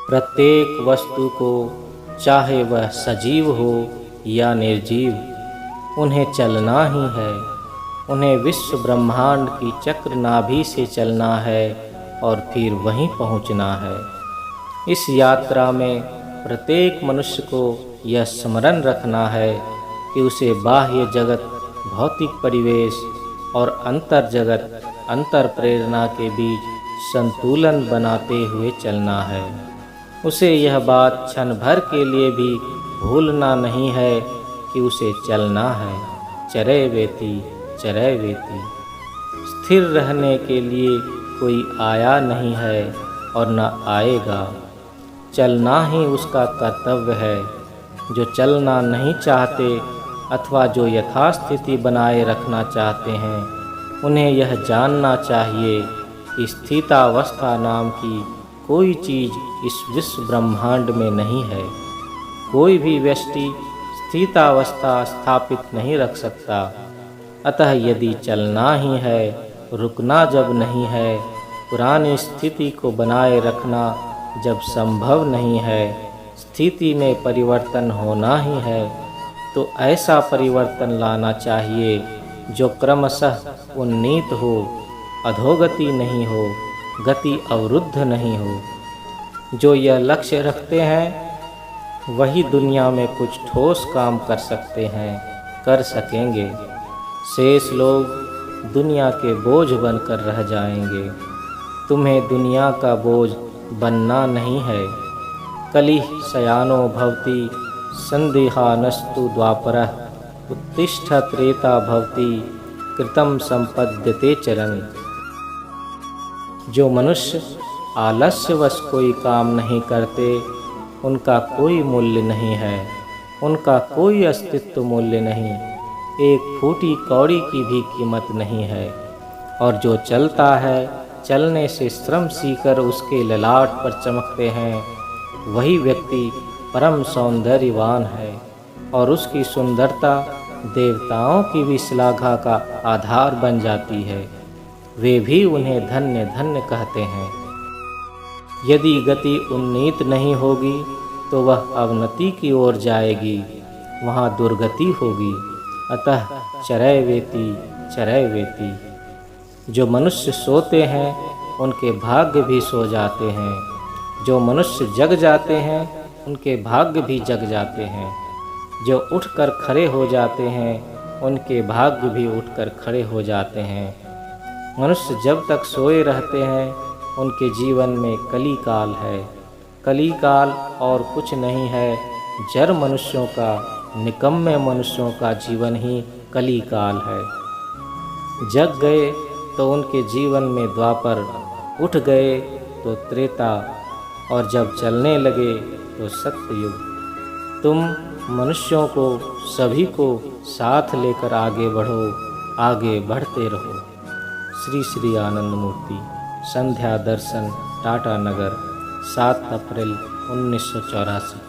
प्रत्येक वस्तु को, चाहे वह सजीव हो या निर्जीव, उन्हें चलना ही है। उन्हें विश्व ब्रह्मांड की चक्र नाभि से चलना है और फिर वहीं पहुंचना है। इस यात्रा में प्रत्येक मनुष्य को यह स्मरण रखना है कि उसे बाह्य जगत, भौतिक परिवेश और अंतर जगत, अंतर प्रेरणा के बीच संतुलन बनाते हुए चलना है। उसे यह बात क्षण भर के लिए भी भूलना नहीं है कि उसे चलना है। चरैवेति चरैवेति। स्थिर रहने के लिए कोई आया नहीं है और न आएगा। चलना ही उसका कर्तव्य है। जो चलना नहीं चाहते अथवा जो यथास्थिति बनाए रखना चाहते हैं, उन्हें यह जानना चाहिए कि स्थितावस्था नाम की कोई चीज़ इस विश्व ब्रह्मांड में नहीं है। कोई भी व्यष्टि स्थितावस्था स्थापित नहीं रख सकता। अतः यदि चलना ही है, रुकना जब नहीं है, पुरानी स्थिति को बनाए रखना जब संभव नहीं है, स्थिति में परिवर्तन होना ही है, तो ऐसा परिवर्तन लाना चाहिए जो क्रमशः उन्नीत हो, अधोगति नहीं हो, गति अवरुद्ध नहीं हो। जो यह लक्ष्य रखते हैं वही दुनिया में कुछ ठोस काम कर सकते हैं, कर सकेंगे। शेष लोग दुनिया के बोझ बनकर रह जाएंगे। तुम्हें दुनिया का बोझ बनना नहीं है। कलिः शयानो भवति संदेहानस्तु द्वापरः, उत्तिष्ठ त्रेता भवति कृतं संपद्यते चरन्। जो मनुष्य आलस्यवश कोई काम नहीं करते, उनका कोई मूल्य नहीं है, उनका कोई अस्तित्व मूल्य नहीं, एक फूटी कौड़ी की भी कीमत नहीं है। और जो चलता है, चलने से श्रम सीकर उसके ललाट पर चमकते हैं, वही व्यक्ति परम सौंदर्यवान है और उसकी सुंदरता देवताओं की भी श्लाघा का आधार बन जाती है। वे भी उन्हें धन्य धन्य कहते हैं। यदि गति उन्नीत नहीं होगी तो वह अवनति की ओर जाएगी, वहाँ दुर्गति होगी। अतः चरैवेति चरैवेति। जो मनुष्य सोते हैं उनके भाग्य भी सो जाते हैं, जो मनुष्य जग जाते हैं उनके भाग्य भी जग जाते हैं, जो उठकर खड़े हो जाते हैं उनके भाग्य भी उठकर खड़े हो जाते हैं। मनुष्य जब तक सोए रहते हैं उनके जीवन में कली काल है। कली काल और कुछ नहीं है, जड़ मनुष्यों का, निकम्मे मनुष्यों का जीवन ही कली काल है। जग गए तो उनके जीवन में द्वापर, उठ गए तो त्रेता, और जब चलने लगे तो सत्ययुग। तुम मनुष्यों को, सभी को साथ लेकर आगे बढ़ो, आगे बढ़ते रहो। श्री श्री आनंद मूर्ति। संध्या दर्शन, टाटा नगर, 7 अप्रैल 1984।